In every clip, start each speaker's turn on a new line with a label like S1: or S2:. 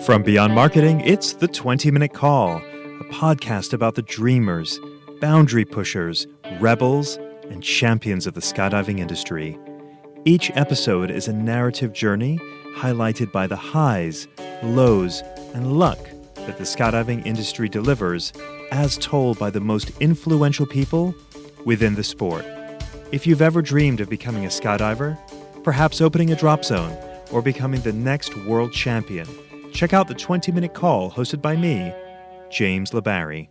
S1: From Beyond Marketing, it's the 20-Minute Call, a podcast about the dreamers, boundary pushers, rebels, and champions of the skydiving industry. Each episode is a narrative journey highlighted by the highs, lows, and luck that the skydiving industry delivers, as told by the most influential people within the sport. If you've ever dreamed of becoming a skydiver, perhaps opening a drop zone, or becoming the next world champion, check out the 20-Minute Call hosted by me, James LeBarry.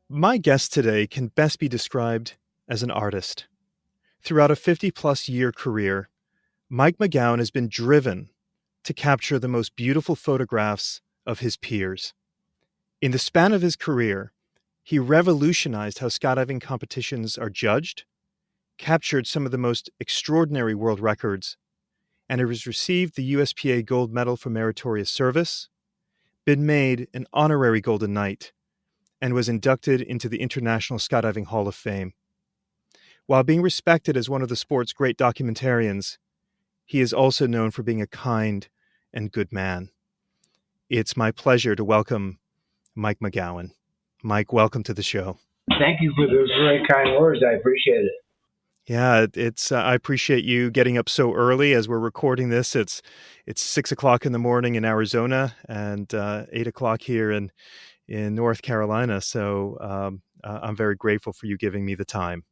S1: My guest today can best be described as an artist. Throughout a 50-plus year career, Mike McGowan has been driven to capture the most beautiful photographs of his peers. In the span of his career, he revolutionized how skydiving competitions are judged, captured some of the most extraordinary world records, and has received the USPA Gold Medal for Meritorious Service, been made an honorary Golden Knight, and was inducted into the International Skydiving Hall of Fame. While being respected as one of the sport's great documentarians, he is also known for being a kind and good man. It's my pleasure to welcome Mike McGowan. Mike, welcome to the show.
S2: Thank you for those very kind words. I appreciate it.
S1: Yeah, it's. I appreciate you getting up so early. As we're recording this, it's 6 o'clock in the morning in Arizona and 8 o'clock here in North Carolina. So I'm very grateful for you giving me the time.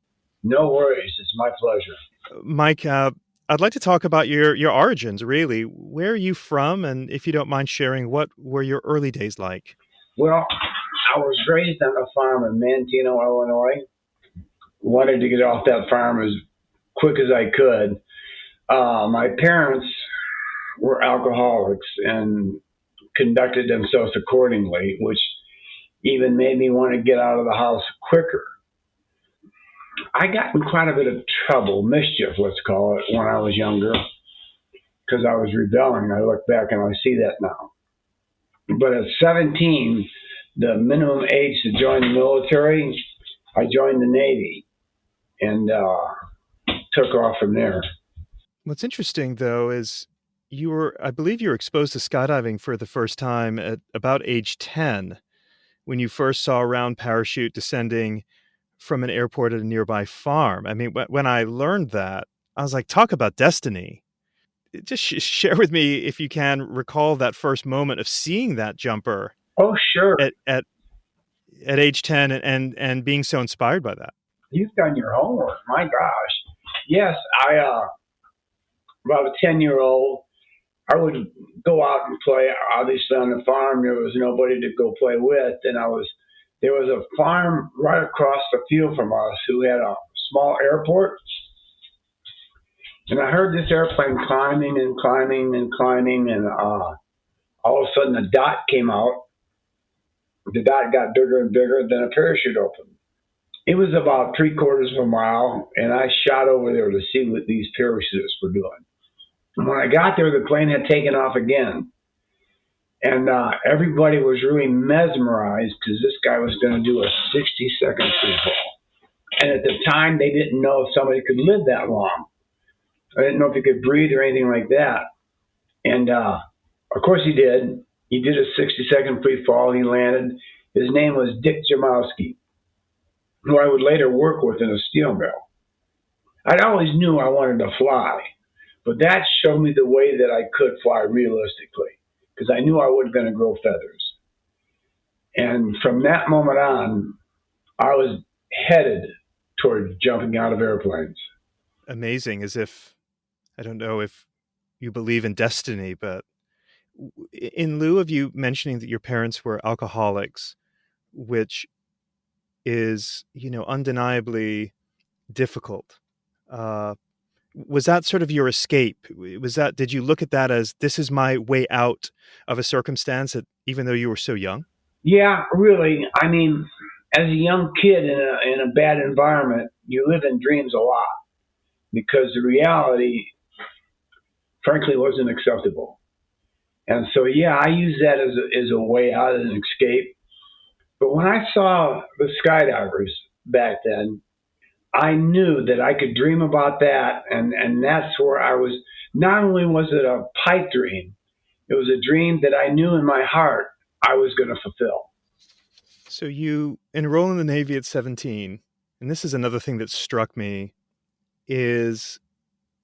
S2: No worries. It's my pleasure.
S1: Mike, I'd like to talk about your origins, really. Where are you from? And if you don't mind sharing, what were your early days like?
S2: Well, I was raised on a farm in Manteno, Illinois. Wanted to get off that farm as quick as I could. My parents were alcoholics and conducted themselves accordingly, which even made me want to get out of the house quicker. I got in quite a bit of trouble, mischief, let's call it, when I was younger, because I was rebelling. I look back and I see that now. But at 17, the minimum age to join the military, I joined the Navy and took off from there.
S1: What's interesting, though, is I believe you were exposed to skydiving for the first time at about age 10, when you first saw a round parachute descending from an airport at a nearby farm. I mean, when I learned that, I was like, talk about destiny. Just share with me, if you can, recall that first moment of seeing that jumper.
S2: Oh, sure.
S1: At age 10 and being so inspired by that.
S2: You've done your homework. My gosh. Yes, about a 10-year-old, I would go out and play. Obviously, on the farm, there was nobody to go play with. And there was a farm right across the field from us who had a small airport. And I heard this airplane climbing and climbing and climbing. And all of a sudden, a dot came out. The dot got bigger and bigger. Then a parachute opened. It was about 3/4 of a mile, and I shot over there to see what these parachutists were doing. And when I got there, the plane had taken off again. And everybody was really mesmerized because this guy was going to do a 60-second free fall. And at the time, they didn't know if somebody could live that long. I didn't know if he could breathe or anything like that. And of course he did. He did a 60-second free fall. He landed. His name was Dick Jamowski, who I would later work with in a steel mill. I always knew I wanted to fly, but that showed me the way that I could fly realistically, because I knew I wasn't going to grow feathers. And from that moment on, I was headed toward jumping out of airplanes.
S1: Amazing, as if, I don't know if you believe in destiny, but in lieu of you mentioning that your parents were alcoholics, which is, undeniably difficult. Was that sort of your escape? Did you look at that as, this is my way out of a circumstance, that even though you were so young?
S2: Yeah, really. I mean, as a young kid in a bad environment, you live in dreams a lot because the reality, frankly, wasn't acceptable. And so, yeah, I use that as a way out, as an escape. But when I saw the skydivers back then, I knew that I could dream about that. And that's where I was. Not only was it a pipe dream, It was a dream that I knew in my heart I was going to fulfill.
S1: So you enroll in the Navy at 17, and this is another thing that struck me, is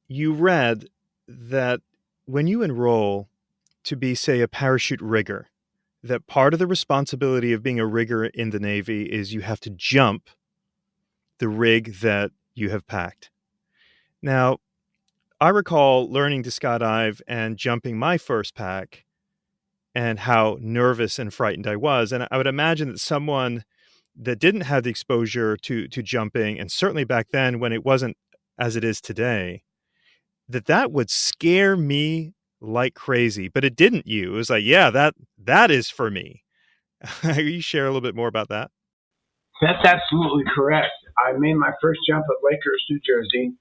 S1: you read that when you enroll to be, say, a parachute rigger, that part of the responsibility of being a rigger in the Navy is you have to jump the rig that you have packed. Now, I recall learning to skydive and jumping my first pack and how nervous and frightened I was. And I would imagine that someone that didn't have the exposure to jumping, and certainly back then when it wasn't as it is today, that would scare me like crazy. But it didn't you. It was like, yeah, that is for me. Can you share a little bit more about that?
S2: That's absolutely correct. I made my first jump at Lakehurst, New Jersey,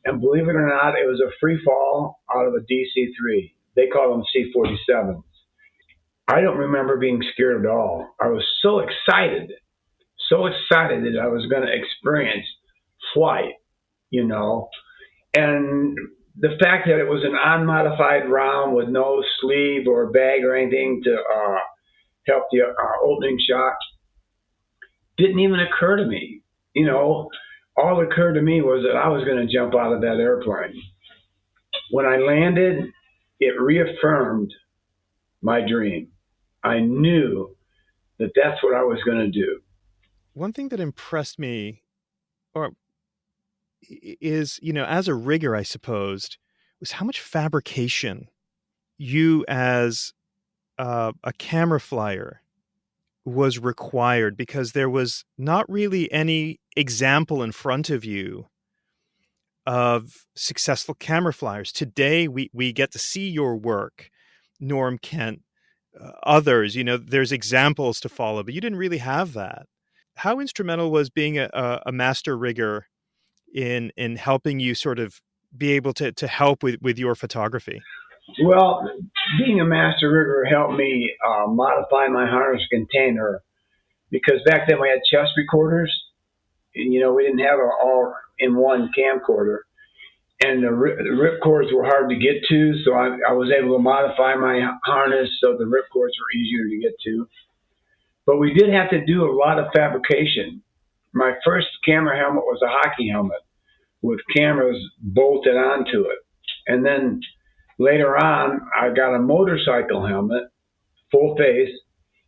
S2: and believe it or not, it was a free fall out of a DC-3. They call them C-47s. I don't remember being scared at all. I was so excited that I was going to experience flight, you know. And the fact that it was an unmodified round with no sleeve or bag or anything to help the opening shot didn't even occur to me. You know, all that occurred to me was that I was going to jump out of that airplane. When I landed, it reaffirmed my dream. I knew that that's what I was going to do.
S1: One thing that impressed me, or is, as a rigger, I supposed, was how much fabrication you as a camera flyer was required, because there was not really any example in front of you of successful camera flyers. Today, we get to see your work, Norm Kent, others, there's examples to follow, but you didn't really have that. How instrumental was being a master rigger in helping you sort of be able to help with your photography?
S2: Well, being a master rigger helped me modify my harness container, because back then we had chest recorders, and we didn't have an all-in-one camcorder, and the rip cords were hard to get to, so I was able to modify my harness so the rip cords were easier to get to. But we did have to do a lot of fabrication. My first camera helmet was a hockey helmet with cameras bolted onto it. And then later on, I got a motorcycle helmet, full face,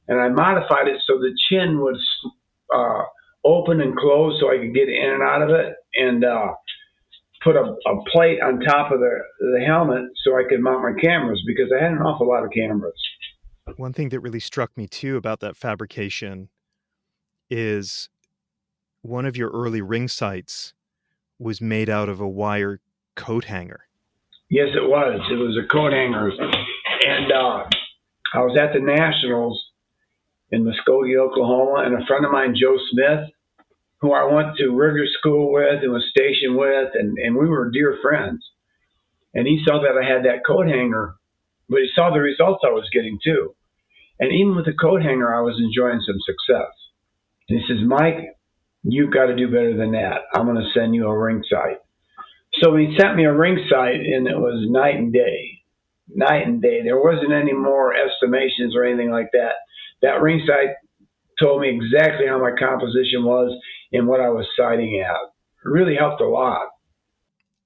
S2: and I modified it so the chin would open and close so I could get in and out of it, and put a plate on top of the helmet so I could mount my cameras, because I had an awful lot of cameras.
S1: One thing that really struck me too about that fabrication is one of your early ring sights was made out of a wire coat hanger.
S2: Yes, it was. It was a coat hanger. And I was at the Nationals in Muskogee, Oklahoma, and a friend of mine, Joe Smith, who I went to rigger school with and was stationed with, and we were dear friends. And he saw that I had that coat hanger, but he saw the results I was getting too. And even with the coat hanger, I was enjoying some success. And he says, Mike, you've got to do better than that. I'm going to send you a ring sight. So he sent me a ring sight, and it was night and day. Night and day. There wasn't any more estimations or anything like that. That ring sight told me exactly how my composition was and what I was sighting at. It really helped a lot.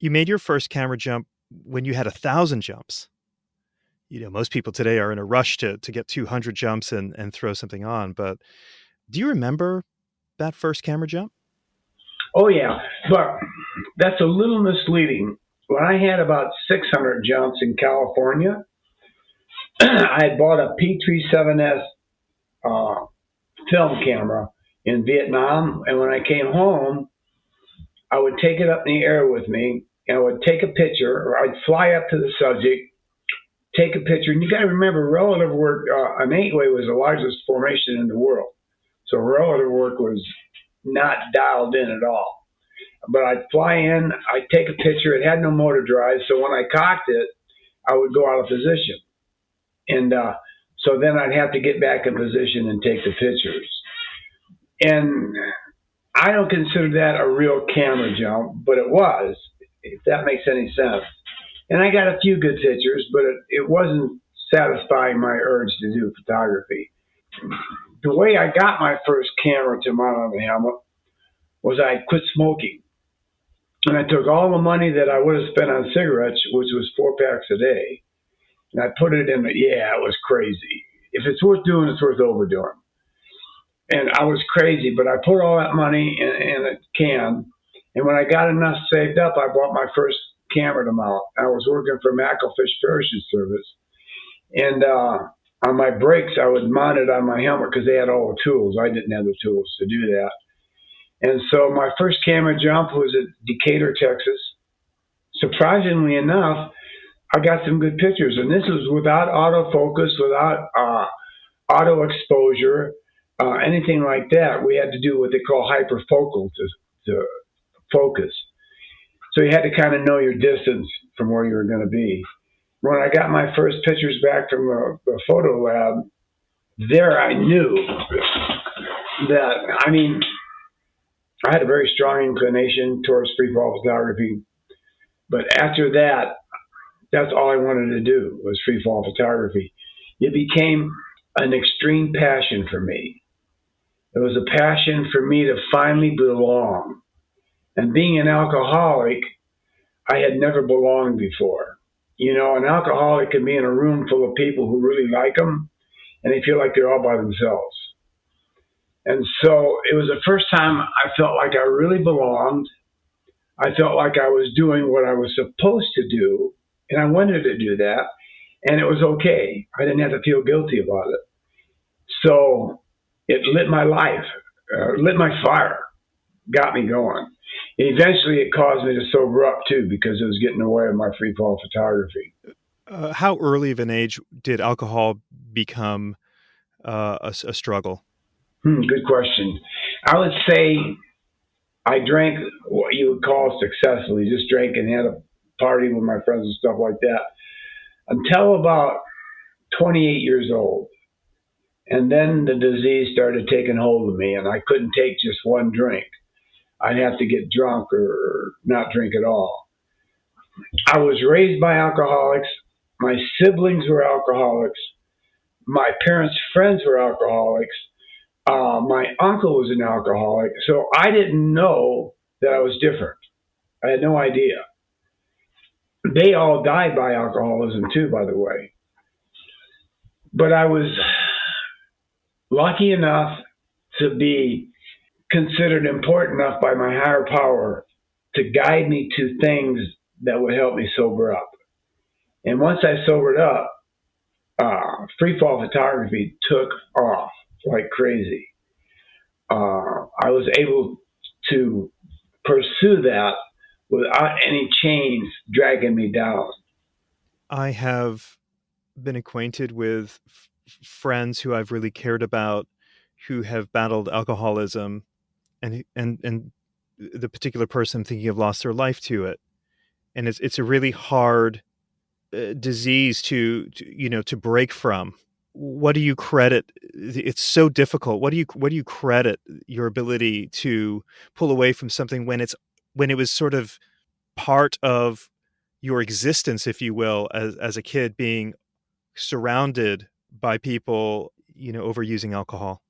S1: You made your first camera jump when you had 1,000 jumps. Most people today are in a rush to get 200 jumps and throw something on. But do you remember that first camera jump?
S2: Oh, yeah. But that's a little misleading. When I had about 600 jumps in California, I had bought a P37S film camera in Vietnam. And when I came home, I would take it up in the air with me, and I would take a picture, or I'd fly up to the subject, take a picture. And you got to remember, relative work, an 8-way was the largest formation in the world. So relative work was not dialed in at all. But I'd fly in, I'd take a picture. It had no motor drive, so when I cocked it, I would go out of position. And so then I'd have to get back in position and take the pictures. And I don't consider that a real camera jump, but it was, if that makes any sense. And I got a few good pictures, but it wasn't satisfying my urge to do photography. The way I got my first camera to mount on the helmet was I quit smoking. And I took all the money that I would have spent on cigarettes, which was 4 packs a day, and I put it in it was crazy. If it's worth doing, it's worth overdoing. And I was crazy, but I put all that money in a can. And when I got enough saved up, I bought my first camera to mount. I was working for Meritorious Service. And on my brakes, I would mount it on my helmet because they had all the tools. I didn't have the tools to do that. And so my first camera jump was at Decatur, Texas. Surprisingly enough, I got some good pictures. And this was without autofocus, without auto exposure, anything like that. We had to do what they call hyperfocal to focus. So you had to kind of know your distance from where you were going to be. When I got my first pictures back from the photo lab, there I knew that, I had a very strong inclination towards free fall photography. But after that, that's all I wanted to do was free fall photography. It became an extreme passion for me. It was a passion for me to finally belong. And being an alcoholic, I had never belonged before. An alcoholic can be in a room full of people who really like them, and they feel like they're all by themselves. And so it was the first time I felt like I really belonged. I felt like I was doing what I was supposed to do, and I wanted to do that, and it was okay. I didn't have to feel guilty about it. So it lit my life, lit my fire, got me going. Eventually, it caused me to sober up, too, because it was getting away with my free fall photography.
S1: How early of an age did alcohol become a struggle?
S2: Good question. I would say I drank what you would call successfully, just drank and had a party with my friends and stuff like that until about 28 years old. And then the disease started taking hold of me, and I couldn't take just one drink. I'd have to get drunk or not drink at all. I was raised by alcoholics. My siblings were alcoholics. My parents' friends were alcoholics. My uncle was an alcoholic. So I didn't know that I was different. I had no idea. They all died by alcoholism too, by the way. But I was lucky enough to be considered important enough by my higher power to guide me to things that would help me sober up. And once I sobered up, free fall photography took off like crazy. I was able to pursue that without any chains dragging me down.
S1: I have been acquainted with friends who I've really cared about who have battled alcoholism, and the particular person I'm thinking of lost their life to it. And it's a really hard disease to break from. What do you credit? It's so difficult. What do you credit your ability to pull away from something when it was sort of part of your existence, if you will, as a kid, being surrounded by people, overusing alcohol?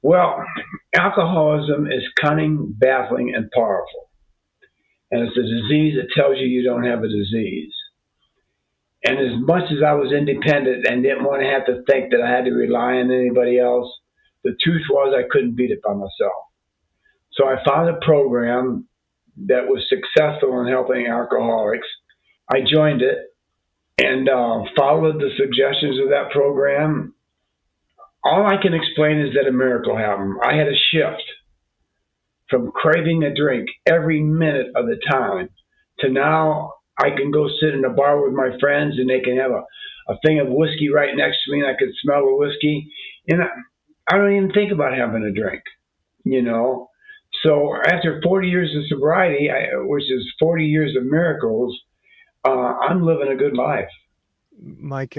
S2: Well, alcoholism is cunning, baffling, and powerful. And it's a disease that tells you you don't have a disease. And as much as I was independent and didn't want to have to think that I had to rely on anybody else, the truth was I couldn't beat it by myself. So I found a program that was successful in helping alcoholics. I joined it and followed the suggestions of that program. All I can explain is that a miracle happened. I had a shift from craving a drink every minute of the time to now I can go sit in a bar with my friends and they can have a thing of whiskey right next to me and I can smell the whiskey. And I don't even think about having a drink, So after 40 years of sobriety, which is 40 years of miracles, I'm living a good life.
S1: Mike,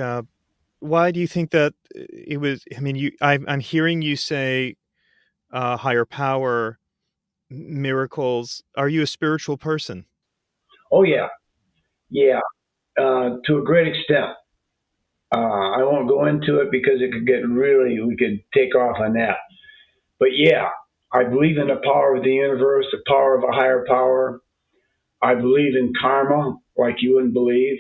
S1: why do you think that it was? I mean, I'm hearing you say higher power, miracles. Are you a spiritual person?
S2: Oh yeah, yeah, to a great extent. I won't go into it because it could get really, we could take off on that. But yeah, I believe in the power of the universe, the power of a higher power. I believe in karma like you wouldn't believe.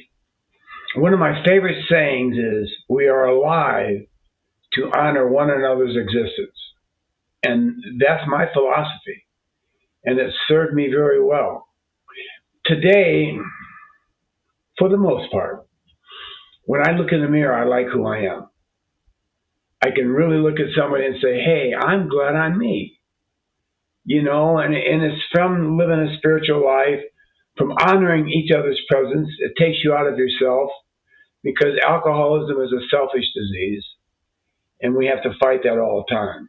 S2: One of my favorite sayings is, we are alive to honor one another's existence. And that's my philosophy. And it served me very well. Today, for the most part, when I look in the mirror, I like who I am. I can really look at somebody and say, hey, I'm glad I'm me. And it's from living a spiritual life, from honoring each other's presence. It takes you out of yourself because alcoholism is a selfish disease, and we have to fight that all the time.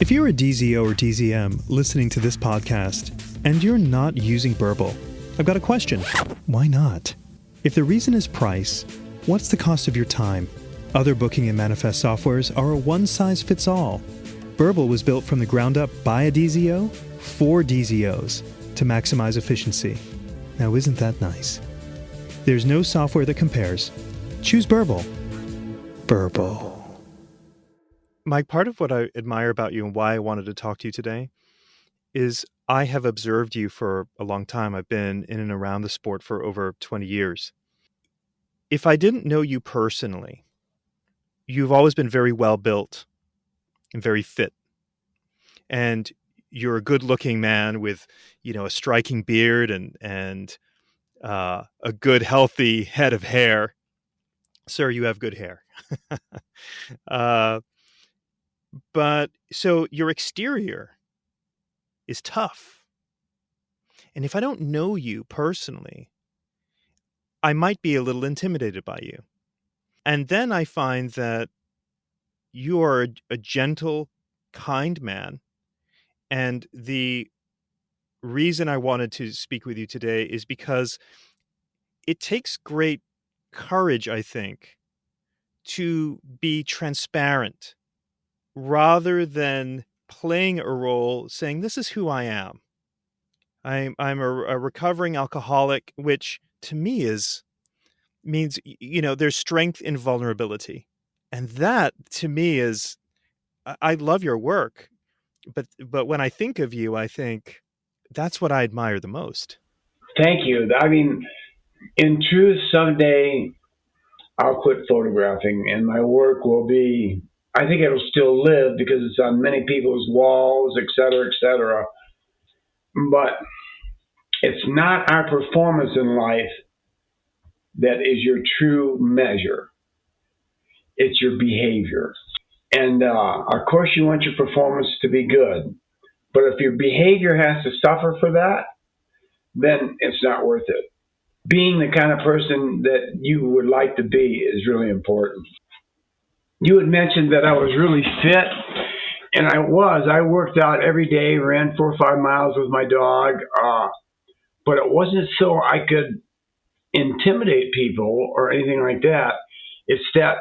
S1: If you're a DZO or DZM listening to this podcast and you're not using Burble, I've got a question. Why not? If the reason is price, what's the cost of your time? Other booking and manifest softwares are a one-size-fits-all. Burble was built from the ground up by a DZO for DZOs to maximize efficiency. Now, isn't that nice? There's no software that compares. Choose Burble. Burble. Mike, part of what I admire about you and why I wanted to talk to you today is I have observed you for a long time. I've been in and around the sport for over 20 years. If I didn't know you personally, you've always been very well built and very fit. And you're a good-looking man with, a striking beard and a good, healthy head of hair. Sir, you have good hair. But so your exterior is tough. And if I don't know you personally, I might be a little intimidated by you. And then I find that you are a gentle, kind man. And the reason I wanted to speak with you today is because it takes great courage, I think, to be transparent rather than playing a role saying, this is who I am. I'm a recovering alcoholic, which to me means, there's strength in vulnerability. And that to me is, I love your work, but when I think of you, I think that's what I admire the most.
S2: Thank you. I mean, in truth, someday I'll quit photographing and my work will be, I think it'll still live because it's on many people's walls, et cetera, et cetera. But it's not our performance in life that is your true measure. It's your behavior. And of course, you want your performance to be good. But if your behavior has to suffer for that, then it's not worth it. Being the kind of person that you would like to be is really important. You had mentioned that I was really fit, and I was. I worked out every day, ran 4 or 5 miles with my dog, but it wasn't so I could intimidate people or anything like that. It's that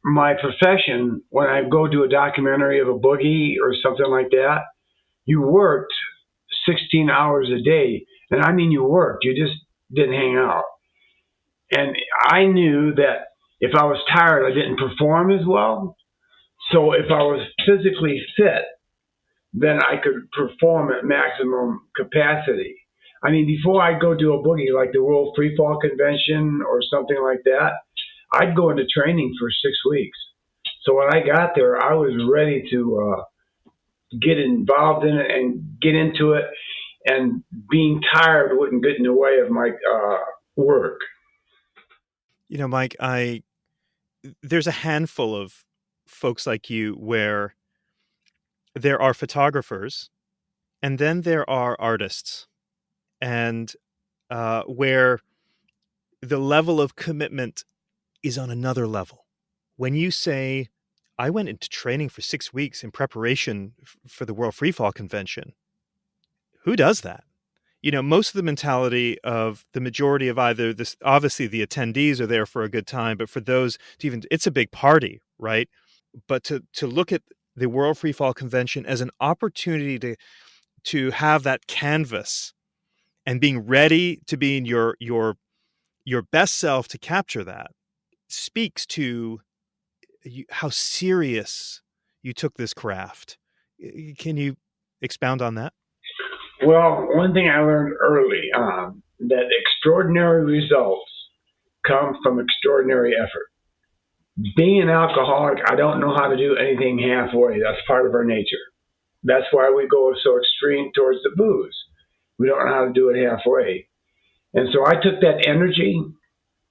S2: my profession, when I go do a documentary of a boogie or something like that, you worked 16 hours a day. And I mean, you worked, you just didn't hang out. And I knew that if I was tired, I didn't perform as well. So if I was physically fit, then I could perform at maximum capacity. I mean, before I go do a boogie like the World Free Fall Convention or something like that, I'd go into training for 6 weeks. So when I got there, I was ready to get involved in it and get into it, and being tired wouldn't get in the way of my work.
S1: Mike, there's a handful of folks like you where there are photographers and then there are artists, and where the level of commitment is on another level. When you say, I went into training for 6 weeks in preparation for the World Free Fall Convention, who does that? Most of the mentality of the majority of either this, obviously the attendees are there for a good time, but for those it's a big party, right? But to look at the World Free Fall Convention as an opportunity to have that canvas and being ready to be in your your best self to capture that speaks to how serious you took this craft. Can you expound on that?
S2: Well, one thing I learned early on, that extraordinary results come from extraordinary effort. Being an alcoholic, I don't know how to do anything halfway. That's part of our nature. That's why we go so extreme towards the booze. We don't know how to do it halfway. And so I took that energy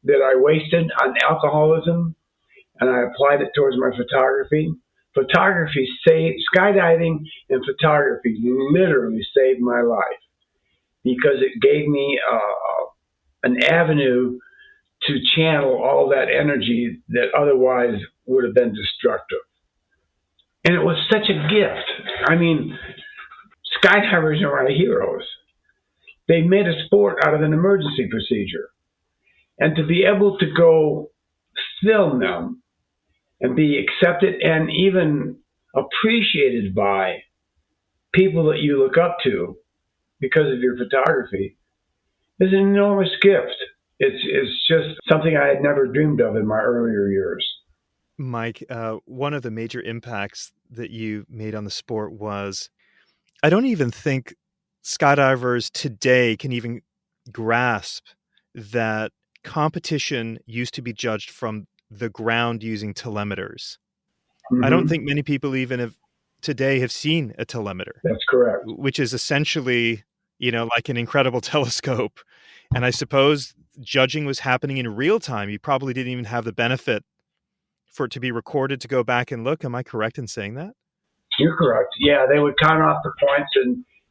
S2: that I wasted on alcoholism and I applied it towards my photography. Skydiving and photography literally saved my life because it gave me an avenue to channel all that energy that otherwise would have been destructive. And it was such a gift. I mean, skydivers are my heroes. They made a sport out of an emergency procedure. And to be able to go film them and be accepted and even appreciated by people that you look up to because of your photography is an enormous gift. It's just something I had never dreamed of in my earlier years.
S1: Mike, one of the major impacts that you made on the sport was, I don't even think skydivers today can even grasp that competition used to be judged from the ground using telemeters.
S2: Mm-hmm.
S1: I don't think many people even today have seen a telemeter.
S2: That's correct.
S1: Which is essentially, like an incredible telescope. And I suppose judging was happening in real time. You probably didn't even have the benefit for it to be recorded to go back and look. Am I correct in saying that?
S2: You're correct. Yeah, they would count off the points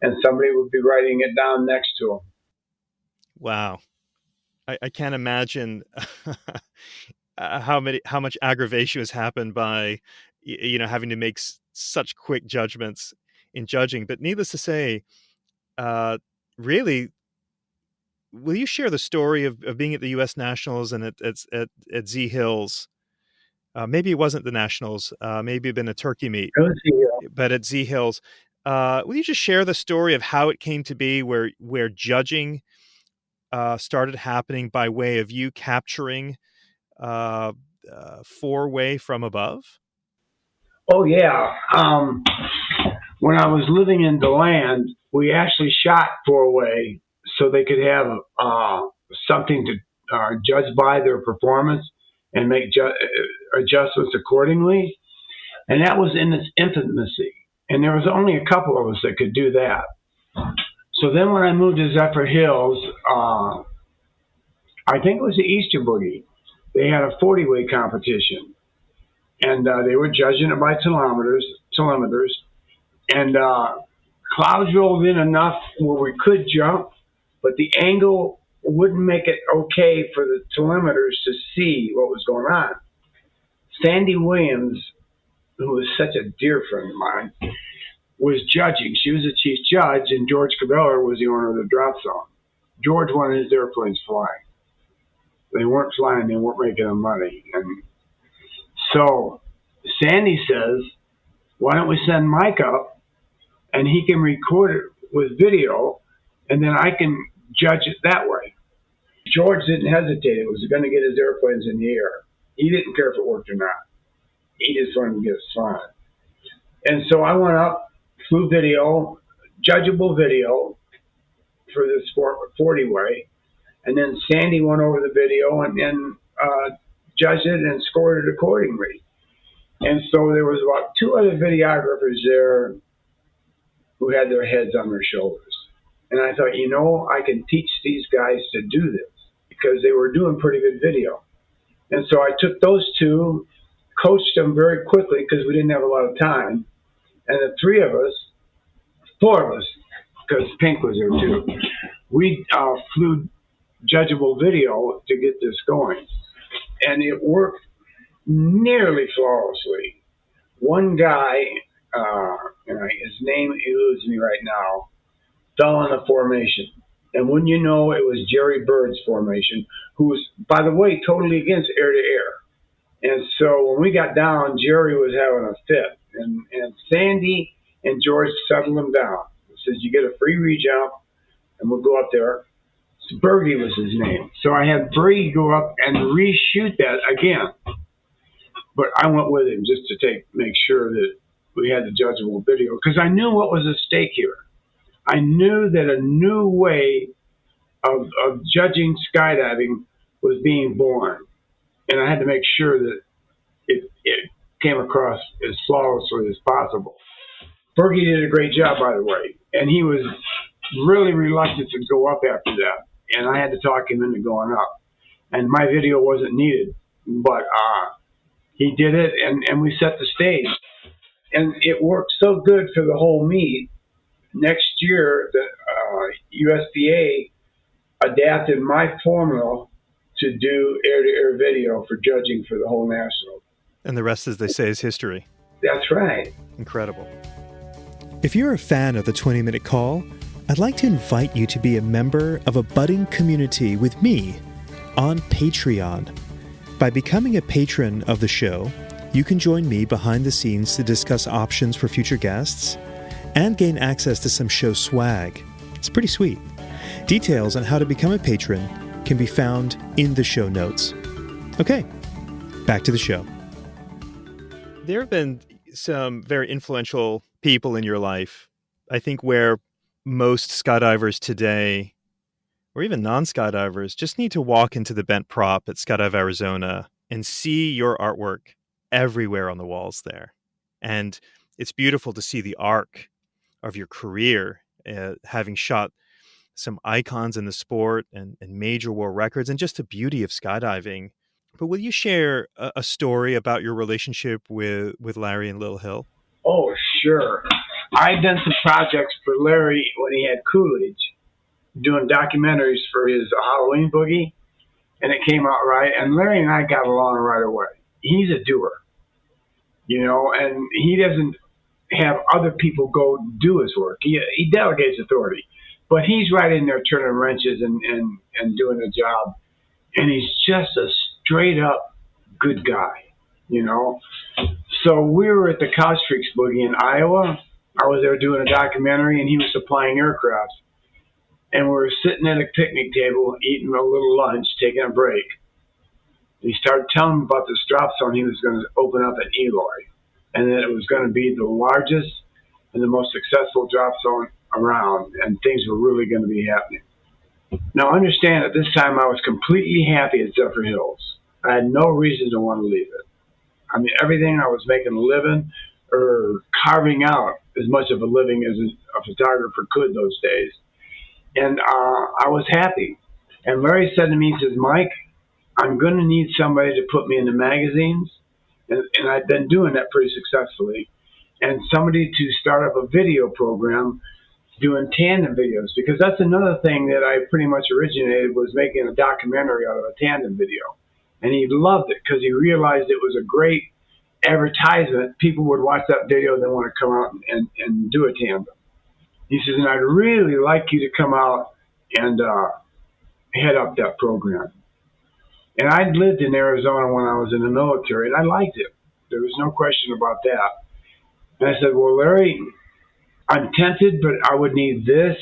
S2: and somebody would be writing it down next to them.
S1: Wow. I can't imagine how much aggravation has happened by, having to make such quick judgments in judging. But needless to say, really, will you share the story of being at the U.S. Nationals and at Z Hills? Maybe it wasn't the Nationals. Maybe it'd been a turkey meet. But at Z Hills, will you just share the story of how it came to be where judging started happening by way of you capturing four-way from above?
S2: Oh, yeah. When I was living in DeLand, we actually shot four-way so they could have something to judge by their performance and make adjustments accordingly. And that was in its infancy. And there was only a couple of us that could do that. So then when I moved to Zephyr Hills, I think it was the Easter Boogie. They had a 40-way competition. And they were judging it by telemeters. And clouds rolled in enough where we could jump, but the angle wouldn't make it okay for the telemeters to see what was going on. Sandy Williams, who was such a dear friend of mine, was judging. She was the chief judge, and George Cabeller was the owner of the drop zone. George wanted his airplanes flying. They weren't flying, they weren't making them money. And so Sandy says, why don't we send Mike up and he can record it with video and then I can judge it that way. George didn't hesitate. It was going to get his airplanes in the air. He didn't care if it worked or not. He just wanted to get us flying. And so I went up, flew video, judgeable video for the 40-way. And then Sandy went over the video and judged it and scored it accordingly. And so there was about two other videographers there who had their heads on their shoulders. And I thought, I can teach these guys to do this because they were doing pretty good video. And so I took those two, coached them very quickly because we didn't have a lot of time. And the four of us, because Pink was there too, we flew judgeable video to get this going. And it worked nearly flawlessly. One guy, his name eludes me right now, fell on a formation. And when you know, it was Jerry Bird's formation, who was, by the way, totally against air-to-air. And so when we got down, Jerry was having a fit. And Sandy and George settled him down. He says, you get a free re-jump, and we'll go up there. Bergie was his name. So I had Bergie go up and reshoot that again. But I went with him just to make sure that we had the judgeable video because I knew what was at stake here. I knew that a new way of judging skydiving was being born, and I had to make sure that it came across as flawlessly as possible. Bergie did a great job, by the way, and he was really reluctant to go up after that, and I had to talk him into going up. And my video wasn't needed, but he did it, and we set the stage. And it worked so good for the whole meet. Next year, the USPA adapted my formula to do air-to-air video for judging for the whole national.
S1: And the rest, as they say, is history.
S2: That's right.
S1: Incredible. If you're a fan of the 20-Minute Call, I'd like to invite you to be a member of a budding community with me on Patreon. By becoming a patron of the show, you can join me behind the scenes to discuss options for future guests and gain access to some show swag. It's pretty sweet. Details on how to become a patron can be found in the show notes. Okay, back to the show. There have been some very influential people in your life, I think, where most skydivers today, or even non-skydivers, just need to walk into the Bent Prop at Skydive Arizona and see your artwork everywhere on the walls there. And it's beautiful to see the arc of your career, having shot some icons in the sport and major world records, and just the beauty of skydiving. But will you share a story about your relationship with Larry and Little Hill?
S2: Oh, sure. I'd done some projects for Larry when he had Coolidge, doing documentaries for his Halloween Boogie, and it came out right. And Larry and I got along right away. He's a doer, and he doesn't have other people go do his work. He delegates authority, but he's right in there turning wrenches and doing the job. And he's just a straight up good guy, So we were at the Couch Freaks Boogie in Iowa. I was there doing a documentary, and he was supplying aircraft. And we were sitting at a picnic table, eating a little lunch, taking a break. He started telling me about this drop zone he was going to open up in Eloy, and that it was going to be the largest and the most successful drop zone around, and things were really going to be happening. Now, understand, at this time, I was completely happy at Zephyr Hills. I had no reason to want to leave it. I mean, everything I was making a living or carving out as much of a living as a photographer could those days. And I was happy. And Larry said to me, he says, Mike, I'm going to need somebody to put me in the magazines. And I've been doing that pretty successfully. And somebody to start up a video program doing tandem videos, because that's another thing that I pretty much originated, was making a documentary out of a tandem video. And he loved it because he realized it was a great advertisement. People would watch that video and then want to come out and do a tandem. He says, and I'd really like you to come out and head up that program. And I'd lived in Arizona when I was in the military, and I liked it. There was no question about that. And I said, well, Larry, I'm tempted, but I would need this,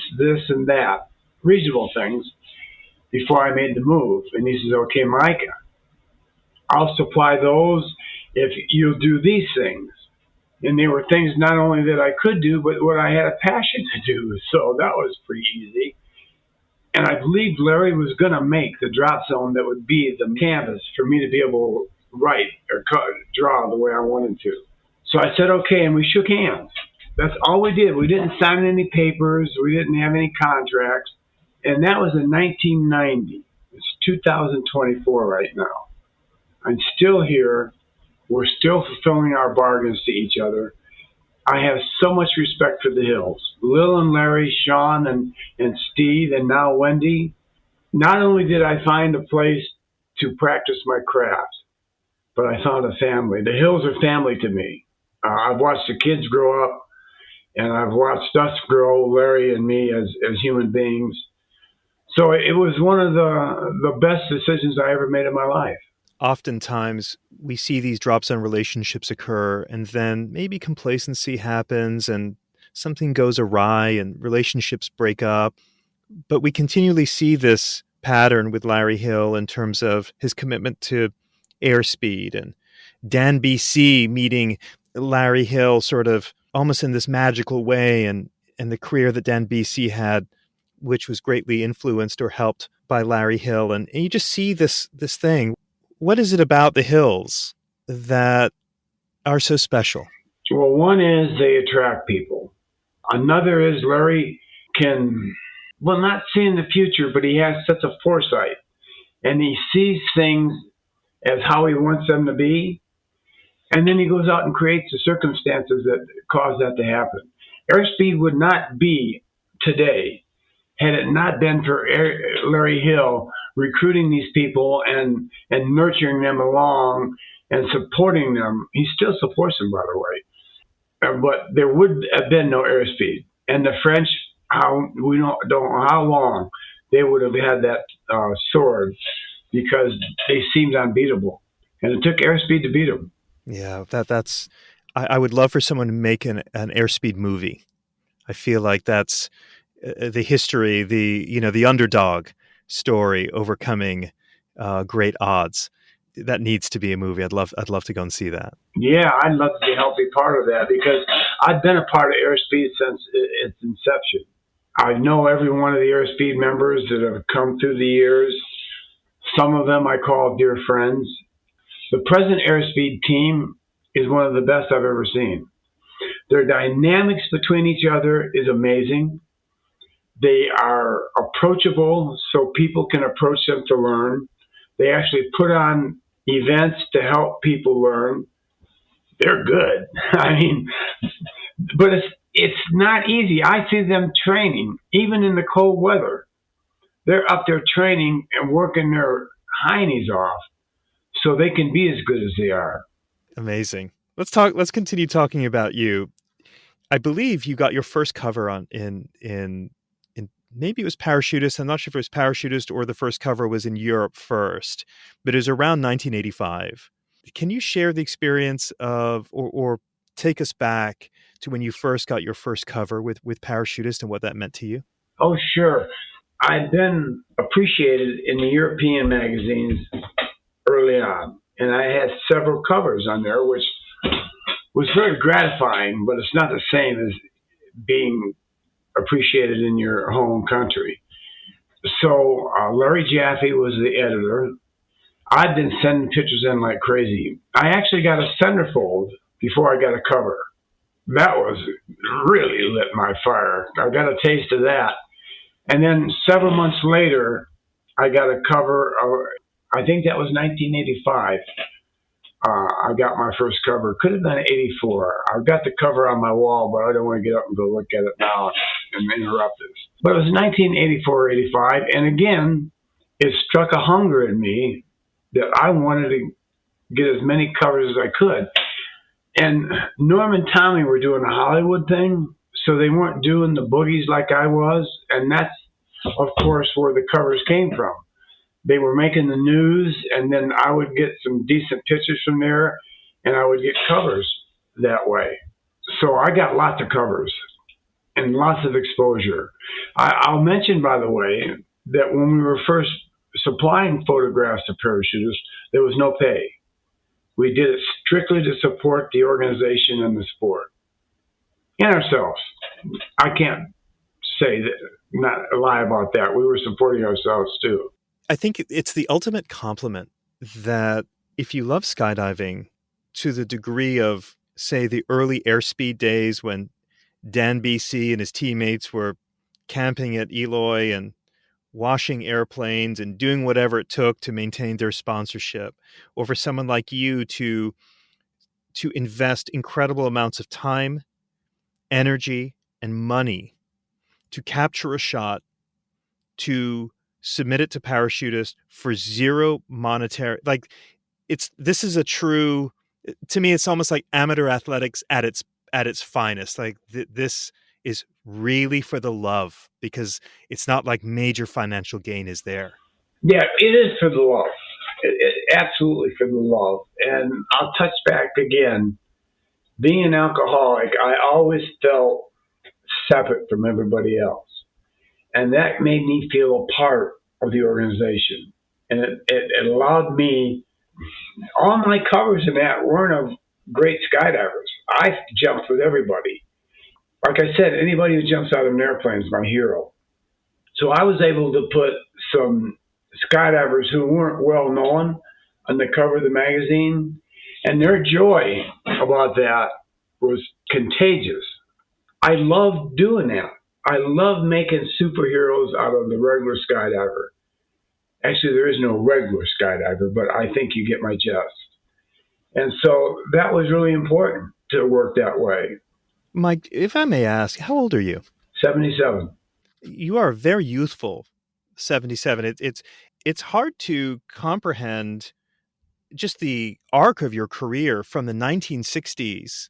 S2: and that, reasonable things, before I made the move. And he says, okay, Mike, I'll supply those if you'll do these things. And they were things not only that I could do, but what I had a passion to do. So that was pretty easy. And I believed Larry was going to make the drop zone that would be the canvas for me to be able to write or draw the way I wanted to. So I said, okay, and we shook hands. That's all we did. We didn't sign any papers. We didn't have any contracts. And that was in 1990. It's 2024 right now. I'm still here. We're still fulfilling our bargains to each other. I have so much respect for the Hills. Lil and Larry, Sean and Steve, and now Wendy. Not only did I find a place to practice my craft, but I found a family. The Hills are family to me. I've watched the kids grow up, and I've watched us grow, Larry and me, as human beings. So it was one of the best decisions I ever made in my life.
S1: Oftentimes, we see these drop zone relationships occur, and then maybe complacency happens and something goes awry and relationships break up. But we continually see this pattern with Larry Hill in terms of his commitment to airspeed, and Dan BC meeting Larry Hill sort of almost in this magical way, and the career that Dan BC had, which was greatly influenced or helped by Larry Hill. And you just see this thing. What is it about the Hills that are so special?
S2: Well, one is they attract people. Another is Larry can, well, not see in the future, but he has such a foresight, and he sees things as how he wants them to be, and then he goes out and creates the circumstances that cause that to happen. Airspeed would not be today had it not been for Larry Hill recruiting these people and nurturing them along and supporting them. He still supports them, by the way. But there would have been no airspeed. And the French, we don't know how long they would have had that sword, because they seemed unbeatable. And it took airspeed to beat them.
S1: Yeah, that's. I would love for someone to make an airspeed movie. I feel like that's the history, the underdog story overcoming great odds. That needs to be a movie. I'd love to go and see that.
S2: Yeah, I'd love to help be part of that, because I've been a part of Airspeed since its inception. I know every one of the Airspeed members that have come through the years. Some of them I call dear friends. The present Airspeed team is one of the best I've ever seen. Their dynamics between each other is amazing. They are approachable, so people can approach them to learn. They actually put on events to help people learn. They're good. I mean, but it's not easy. I see them training, even in the cold weather. They're up there training and working their heinies off so they can be as good as they are.
S1: Amazing. Let's continue talking about you. I believe you got your first cover on in maybe it was Parachutist. I'm not sure if it was Parachutist or the first cover was in Europe first, but it was around 1985. Can you share the experience of, or take us back to when you first got your first cover with Parachutist and what that meant to you?
S2: Oh, sure. I'd been appreciated in the European magazines early on, and I had several covers on there, which was very gratifying, but it's not the same as being appreciated in your home country. So Larry Jaffe was the editor. I'd been sending pictures in like crazy. I actually got a centerfold before I got a cover. That was really lit my fire. I got a taste of that. And then several months later, I got a cover of, I think that was 1985. I got my first cover. Could have been 84. I've got the cover on my wall, but I don't want to get up and go look at it now and interrupt this. But it was 1984, 85. And again, it struck a hunger in me that I wanted to get as many covers as I could. And Norm and Tommy were doing the Hollywood thing, so they weren't doing the boogies like I was. And that's, of course, where the covers came from. They were making the news, and then I would get some decent pictures from there, and I would get covers that way. So I got lots of covers and lots of exposure. I'll mention, by the way, that when we were first supplying photographs to parachutists, there was no pay. We did it strictly to support the organization and the sport and ourselves. I can't say that, not lie about that. We were supporting ourselves too.
S1: I think it's the ultimate compliment that if you love skydiving to the degree of, say, the early airspeed days when Dan BC and his teammates were camping at Eloy and washing airplanes and doing whatever it took to maintain their sponsorship, or for someone like you to invest incredible amounts of time, energy, and money to capture a shot, to submit it to Parachutist for zero monetary, like this is a true, to me, it's almost like amateur athletics at its finest. Like this is really for the love, because it's not like major financial gain is there.
S2: Yeah, it is for the love. Absolutely for the love. And I'll touch back again. Being an alcoholic, I always felt separate from everybody else. And that made me feel a part of the organization. And it allowed me, all my covers in that weren't of great skydivers. I jumped with everybody. Like I said, anybody who jumps out of an airplane is my hero. So I was able to put some skydivers who weren't well known on the cover of the magazine, and their joy about that was contagious. I loved doing that. I loved making superheroes out of the regular skydiver. Actually, there is no regular skydiver, but I think you get my gist. And so that was really important to work that way.
S1: Mike, if I may ask, how old are you?
S2: 77.
S1: You are very youthful, 77. It's hard to comprehend just the arc of your career from the 1960s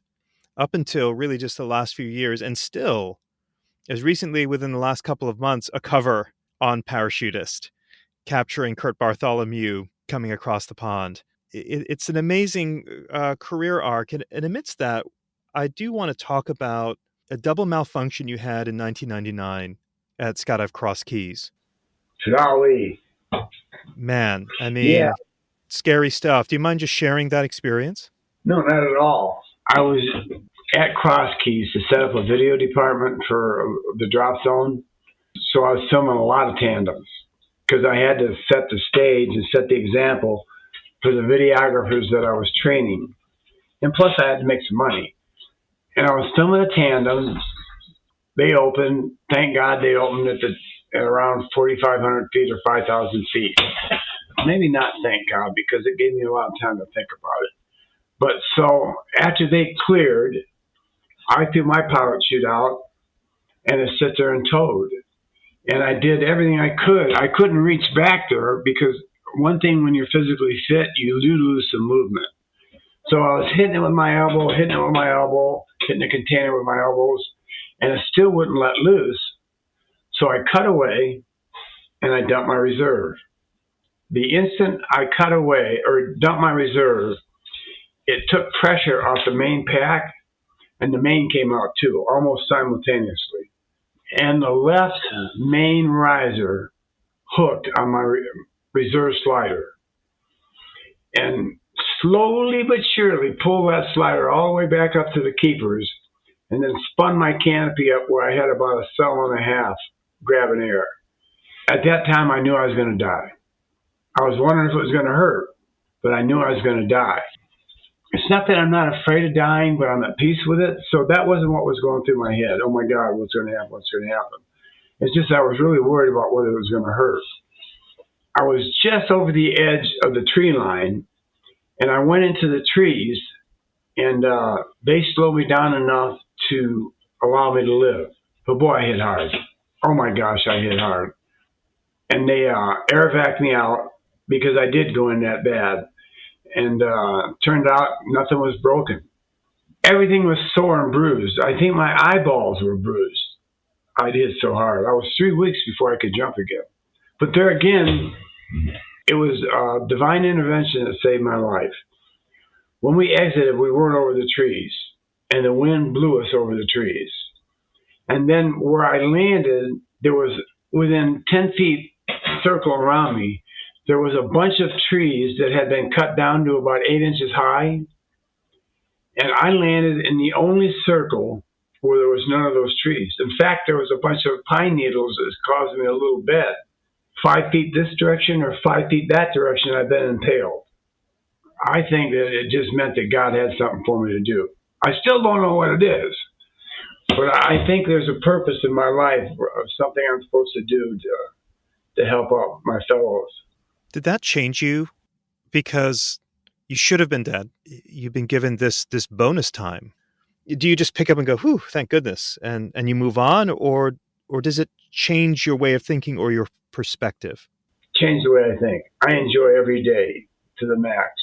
S1: up until really just the last few years, and still, as recently within the last couple of months, a cover on Parachutist, capturing Kurt Bartholomew coming across the pond. It's an amazing career arc. And amidst that, I do want to talk about a double malfunction you had in 1999 at Skydive Cross Keys.
S2: Golly.
S1: Man, I mean,
S2: Yeah.
S1: Scary stuff. Do you mind just sharing that experience?
S2: No, not at all. I was at Cross Keys to set up a video department for the drop zone. So I was filming a lot of tandems because I had to set the stage and set the example for the videographers that I was training. And plus I had to make some money. And I was filming a tandem. They opened. Thank God they opened at around 4,500 feet or 5,000 feet. Maybe not thank God, because it gave me a lot of time to think about it. But so after they cleared, I threw my pilot chute out and it sat there and towed. And I did everything I could. I couldn't reach back there because one thing when you're physically fit, you do lose some movement. So I was hitting it with my elbow, hitting the container with my elbows, and it still wouldn't let loose. So I cut away and I dumped my reserve. The instant I cut away or dumped my reserve, it took pressure off the main pack, and the main came out too, almost simultaneously. And the left main riser hooked on my reserve slider. And slowly but surely pulled that slider all the way back up to the keepers, and then spun my canopy up where I had about a cell and a half grabbing air. At that time, I knew I was going to die. I was wondering if it was going to hurt, but I knew I was going to die. It's not that I'm not afraid of dying, but I'm at peace with it. So that wasn't what was going through my head. Oh my God, what's going to happen? What's going to happen? It's just I was really worried about whether it was going to hurt. I was just over the edge of the tree line, and I went into the trees, and they slowed me down enough to allow me to live. But boy, I hit hard. Oh my gosh, I hit hard. And they air vac me out because I did go in that bad. And turned out nothing was broken. Everything was sore and bruised. I think my eyeballs were bruised. I hit so hard. I was 3 weeks before I could jump again. But there again, it was divine intervention that saved my life. When we exited, we weren't over the trees, and the wind blew us over the trees. And then where I landed, there was within 10 feet circle around me, there was a bunch of trees that had been cut down to about 8 inches high. And I landed in the only circle where there was none of those trees. In fact, there was a bunch of pine needles that was causing me a little bed. 5 feet this direction or 5 feet that direction, I've been impaled. I think that it just meant that God had something for me to do. I still don't know what it is, but I think there's a purpose in my life of something I'm supposed to do to help out my fellows.
S1: Did that change you? Because you should have been dead. You've been given this bonus time. Do you just pick up and go, whew, thank goodness, and you move on, or does it change your way of thinking or your perspective?
S2: Change the way I think. I enjoy every day to the max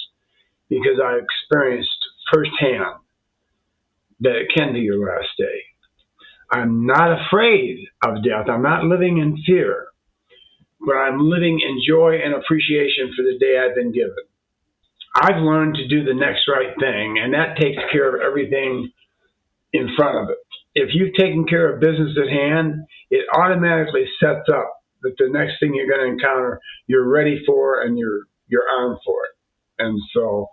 S2: because I experienced firsthand that it can be your last day. I'm not afraid of death. I'm not living in fear, but I'm living in joy and appreciation for the day I've been given. I've learned to do the next right thing, and that takes care of everything in front of it. if you've taken care of business at hand, it automatically sets up that the next thing you're going to encounter, you're ready for and you're armed for it. And so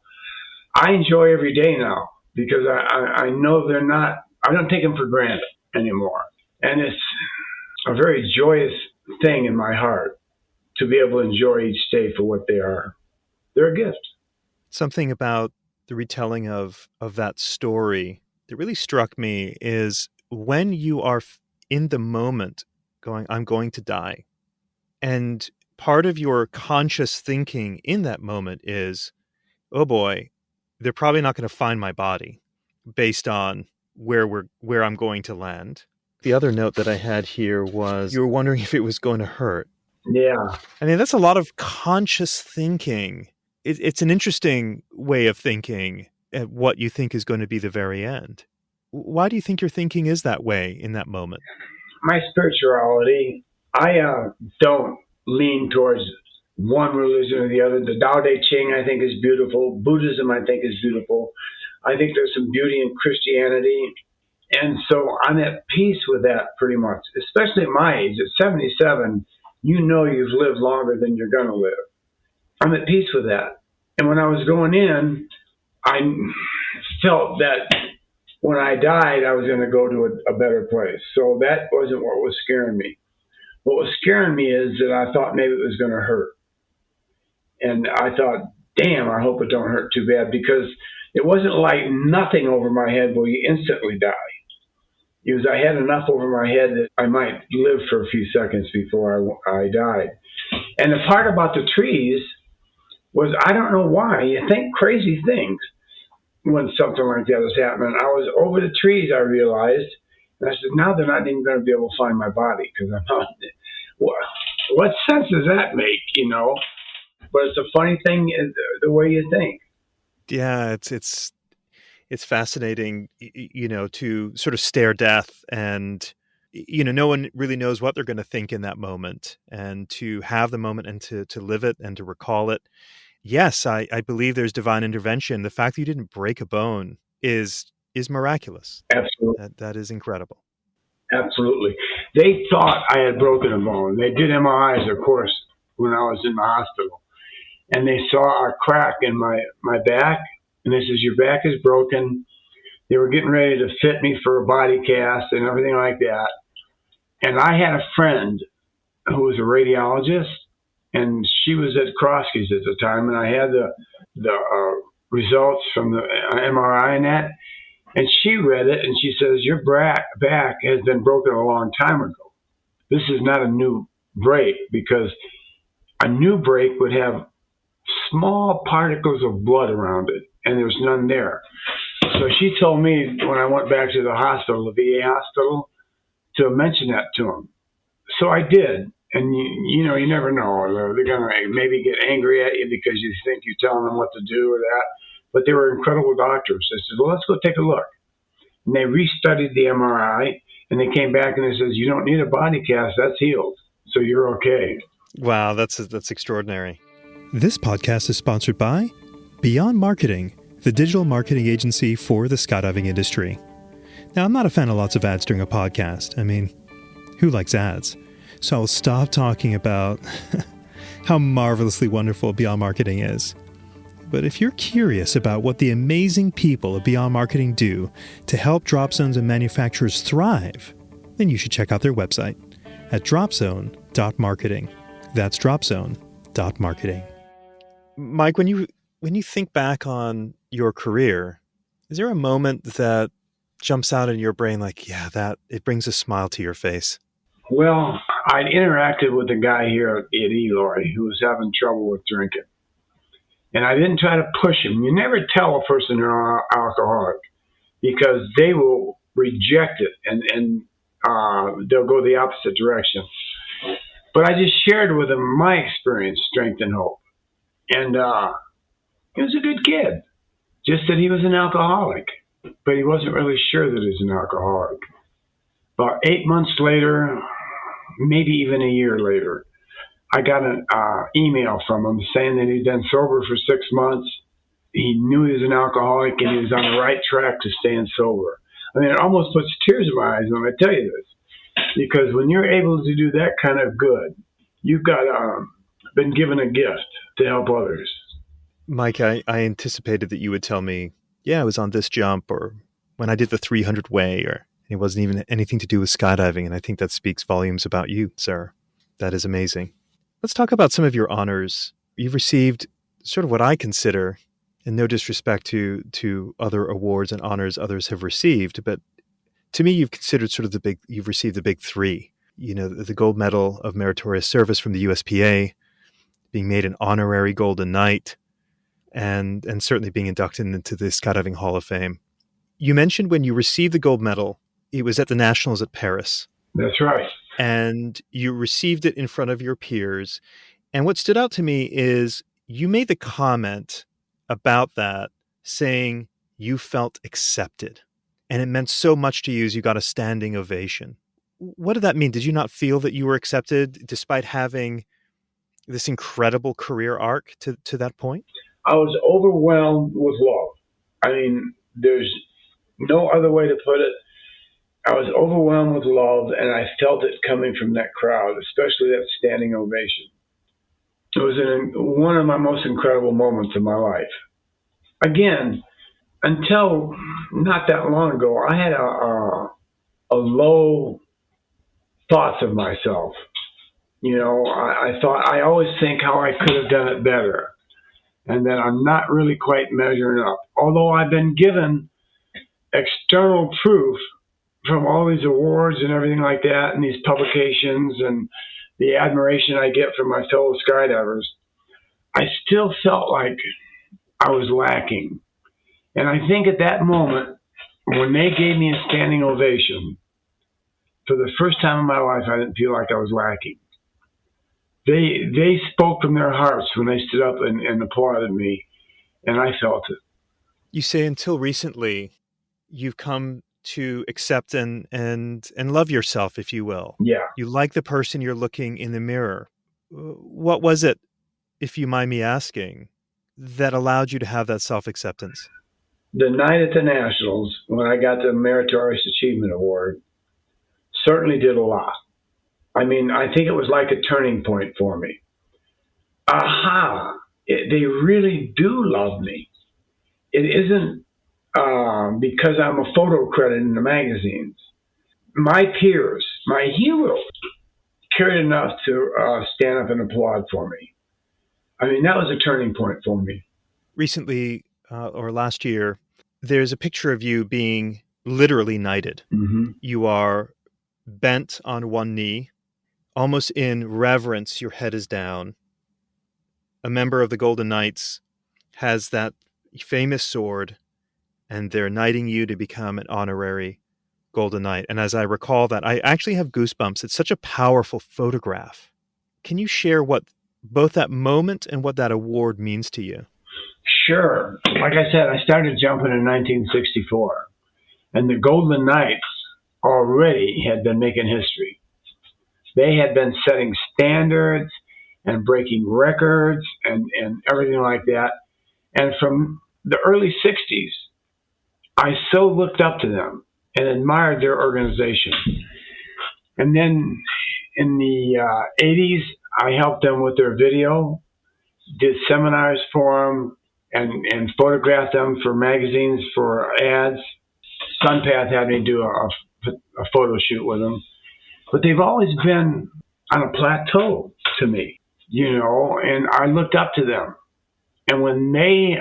S2: I enjoy every day now because I know I don't take them for granted anymore. And it's a very joyous thing in my heart to be able to enjoy each day for what they are. They're a gift.
S1: Something about the retelling of that story that really struck me is when you are in the moment going, I'm going to die. And part of your conscious thinking in that moment is, oh boy, they're probably not going to find my body based on where I'm going to land. The other note that I had here was you were wondering if it was going to hurt.
S2: Yeah.
S1: I mean, that's a lot of conscious thinking. It's an interesting way of thinking at what you think is going to be the very end. Why do you think your thinking is that way in that moment?
S2: My spirituality, I don't lean towards one religion or the other. The Tao Te Ching, I think, is beautiful. Buddhism, I think, is beautiful. I think there's some beauty in Christianity. And so I'm at peace with that pretty much, especially at my age. At 77, you know you've lived longer than you're going to live. I'm at peace with that. And when I was going in, I felt that when I died, I was going to go to a better place. So that wasn't what was scaring me. What was scaring me is that I thought maybe it was going to hurt. And I thought, damn, I hope it don't hurt too bad, because it wasn't like nothing over my head where you instantly die. It was I had enough over my head that I might live for a few seconds before I died. And the part about the trees was, I don't know why, you think crazy things when something like that was happening. I was over the trees, I realized, and I said, now they're not even going to be able to find my body because I'm not. What sense does that make, you know? But it's a funny thing, the way you think.
S1: Yeah, it's fascinating, you know, to sort of stare death and, you know, no one really knows what they're going to think in that moment, and to have the moment and to live it and to recall it. Yes, I believe there's divine intervention. The fact that you didn't break a bone is miraculous.
S2: Absolutely.
S1: That is incredible.
S2: Absolutely. They thought I had broken a bone. They did MRIs, of course, when I was in the hospital. And they saw a crack in my back. And they says, your back is broken. They were getting ready to fit me for a body cast and everything like that. And I had a friend who was a radiologist, and she was at Kroski's at the time. And I had the results from the MRI and that. And she read it, and she says, your back has been broken a long time ago. This is not a new break, because a new break would have small particles of blood around it, and there's none there. So she told me when I went back to the hospital, the VA hospital, to mention that to them. So I did. And, you know, you never know. They're going to maybe get angry at you because you think you're telling them what to do or that. But they were incredible doctors. They said, well, let's go take a look. And they restudied the MRI, and they came back and they says, you don't need a body cast. That's healed. So you're okay.
S1: Wow, that's extraordinary. This podcast is sponsored by Beyond Marketing, the digital marketing agency for the skydiving industry. Now, I'm not a fan of lots of ads during a podcast. I mean, who likes ads? So I'll stop talking about how marvelously wonderful Beyond Marketing is. But if you're curious about what the amazing people at Beyond Marketing do to help drop zones and manufacturers thrive, then you should check out their website at dropzone.marketing. That's dropzone.marketing. Mike, when you think back on your career, is there a moment that jumps out in your brain like, yeah, that it brings a smile to your face?
S2: Well, I'd interacted with a guy here at Eloy who was having trouble with drinking. And I didn't try to push him. You never tell a person they're an alcoholic, because they will reject it and they'll go the opposite direction. But I just shared with him my experience, strength, and hope. And he was a good kid, just that he was an alcoholic. But he wasn't really sure that he was an alcoholic. About 8 months later, maybe even a year later, I got an email from him saying that he'd been sober for 6 months. He knew he was an alcoholic, and he was on the right track to staying sober. I mean, it almost puts tears in my eyes when I tell you this, because when you're able to do that kind of good, you've got been given a gift to help others.
S1: Mike, I anticipated that you would tell me, yeah, I was on this jump or when I did the 300 way, or it wasn't even anything to do with skydiving. And I think that speaks volumes about you, sir. That is amazing. Let's talk about some of your honors. You've received sort of what I consider, and no disrespect to other awards and honors others have received, but to me, you've considered sort of you've received the big three. You know, the Gold Medal of Meritorious Service from the USPA, being made an honorary Golden Knight, and certainly being inducted into the Skydiving Hall of Fame. You mentioned when you received the gold medal, it was at the Nationals at Paris.
S2: That's right.
S1: And you received it in front of your peers. And what stood out to me is you made the comment about that saying you felt accepted. And it meant so much to you as you got a standing ovation. What did that mean? Did you not feel that you were accepted despite having this incredible career arc to that point?
S2: I was overwhelmed with love. I mean, there's no other way to put it. I was overwhelmed with love, and I felt it coming from that crowd, especially that standing ovation. It was one of my most incredible moments of my life. Again, until not that long ago, I had a low thoughts of myself. You know, I thought I always think how I could have done it better, and that I'm not really quite measuring up. Although I've been given external proof from all these awards and everything like that, and these publications and the admiration I get from my fellow skydivers, I still felt like I was lacking. And I think at that moment, when they gave me a standing ovation, for the first time in my life, I didn't feel like I was lacking. They spoke from their hearts when they stood up and applauded me, and I felt it.
S1: You say until recently, you've come to accept and love yourself, if you will.
S2: Yeah.
S1: You like the person you're looking in the mirror. What was it, if you mind me asking, that allowed you to have that self-acceptance?
S2: The night at the Nationals, when I got the Meritorious Achievement Award, certainly did a lot. I mean, I think it was like a turning point for me. Aha! They really do love me. It isn't because I'm a photo credit in the magazines. My peers, my heroes, cared enough to stand up and applaud for me. I mean, that was a turning point for me.
S1: Recently, or last year, there's a picture of you being literally knighted.
S2: Mm-hmm.
S1: You are bent on one knee, almost in reverence, your head is down. A member of the Golden Knights has that famous sword, and they're knighting you to become an honorary Golden Knight. And as I recall that, I actually have goosebumps. It's such a powerful photograph. Can you share what both that moment and what that award means to you?
S2: Sure. Like I said, I started jumping in 1964, and the Golden Knights already had been making history. They had been setting standards and breaking records and everything like that. And from the early 60s, I so looked up to them and admired their organization. And then in the 80s, I helped them with their video, did seminars for them, and photographed them for magazines, for ads. Sunpath had me do a photo shoot with them. But they've always been on a plateau to me, you know, and I looked up to them. And when they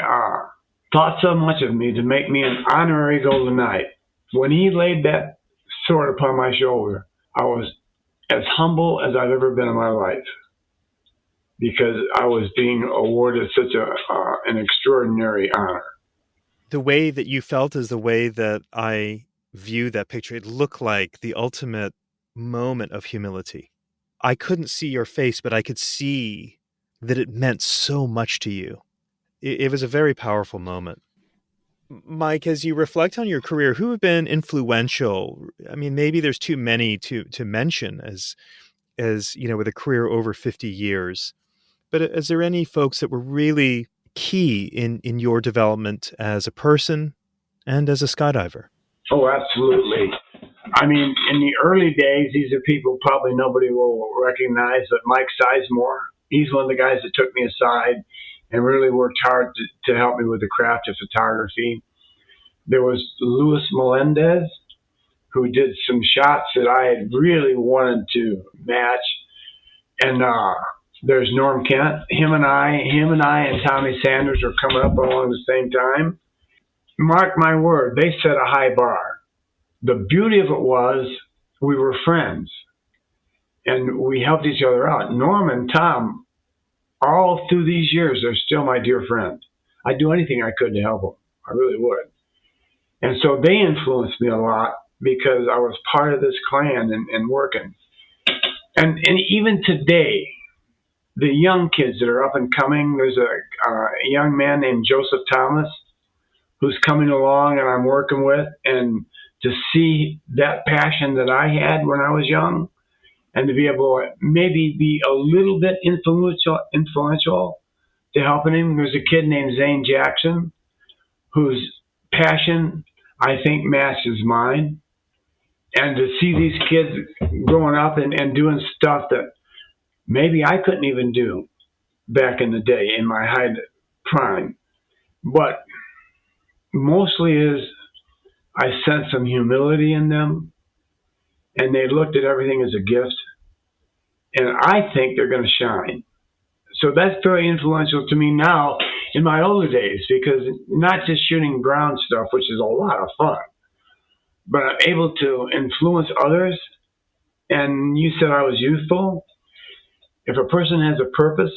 S2: thought so much of me to make me an honorary Golden Knight, when he laid that sword upon my shoulder, I was as humble as I've ever been in my life, because I was being awarded such an extraordinary honor.
S1: The way that you felt is the way that I view that picture. It looked like the ultimate moment of humility. I couldn't see your face, but I could see that it meant so much to you. It was a very powerful moment. Mike, as you reflect on your career, who have been influential? I mean, maybe there's too many to mention as you know, with a career over 50 years. But is there any folks that were really key in your development as a person and as a skydiver?
S2: Oh, absolutely. I mean, in the early days, these are people probably nobody will recognize, but Mike Sizemore, he's one of the guys that took me aside and really worked hard to help me with the craft of photography. There was Luis Melendez, who did some shots that I had really wanted to match. And there's Norm Kent. Him and I and Tommy Sanders are coming up along the same time. Mark my word, they set a high bar. The beauty of it was we were friends and we helped each other out. Norm and Tom, all through these years, they're still my dear friends. I'd do anything I could to help them. I really would. And so they influenced me a lot because I was part of this clan and working. And even today, the young kids that are up and coming, there's a young man named Joseph Thomas who's coming along and I'm working with, and to see that passion that I had when I was young and to be able to maybe be a little bit influential to helping him. There's a kid named Zane Jackson whose passion I think matches mine. And to see these kids growing up and doing stuff that maybe I couldn't even do back in the day in my high prime. But mostly is I sensed some humility in them, and they looked at everything as a gift. And I think they're going to shine. So that's very influential to me now in my older days, because not just shooting ground stuff, which is a lot of fun, but I'm able to influence others. And you said I was youthful. If a person has a purpose,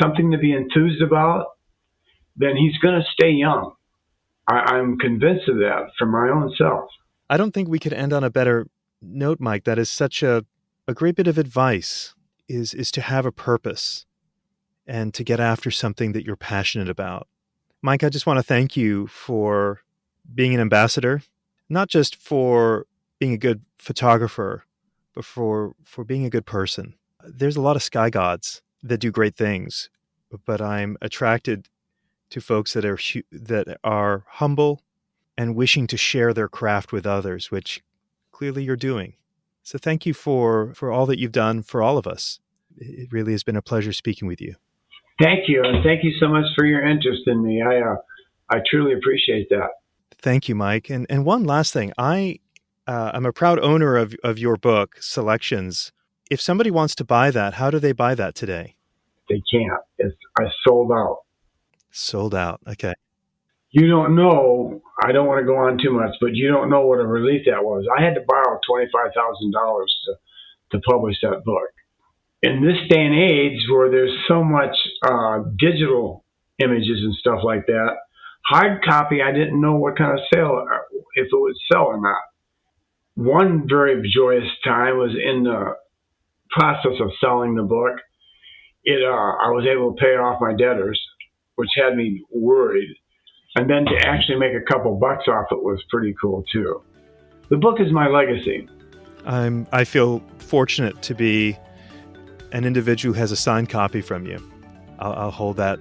S2: something to be enthused about, then he's going to stay young. I'm convinced of that from my own self.
S1: I don't think we could end on a better note, Mike. That is such a great bit of advice, is to have a purpose and to get after something that you're passionate about. Mike, I just want to thank you for being an ambassador, not just for being a good photographer, but for being a good person. There's a lot of sky gods that do great things, but I'm attracted to folks that are humble and wishing to share their craft with others, which clearly you're doing. So thank you for all that you've done for all of us. It really has been a pleasure speaking with you.
S2: Thank you. And thank you so much for your interest in me. I truly appreciate that.
S1: Thank you, Mike. And one last thing. I'm a proud owner of your book, Selections. If somebody wants to buy that, how do they buy that today?
S2: They can't. I sold out.
S1: Sold out. Okay.
S2: You don't know, I don't want to go on too much, but you don't know what a relief that was. I had to borrow $25,000 to publish that book. In this day and age where there's so much digital images and stuff like that, hard copy, I didn't know what kind of sale, if it would sell or not. One very joyous time was in the process of selling the book. I was able to pay off my debtors, which had me worried. And then to actually make a couple bucks off it was pretty cool too. The book is my legacy.
S1: I feel fortunate to be an individual who has a signed copy from you. I'll hold that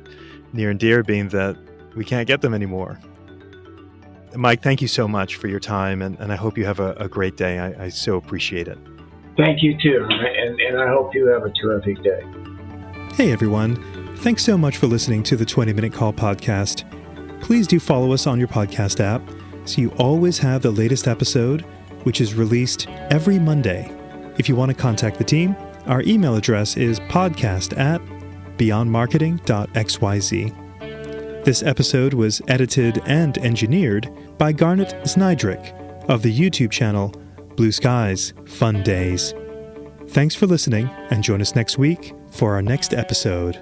S1: near and dear, being that we can't get them anymore. Mike, thank you so much for your time, and I hope you have a great day. I so appreciate it.
S2: Thank you too, and I hope you have a terrific day.
S1: Hey everyone, thanks so much for listening to the 20-Minute Call podcast. Please do follow us on your podcast app so you always have the latest episode, which is released every Monday. If you want to contact the team, our email address is podcast@beyondmarketing.xyz. This episode was edited and engineered by Garnet Znydrick of the YouTube channel Blue Skies Fun Days. Thanks for listening, and join us next week for our next episode.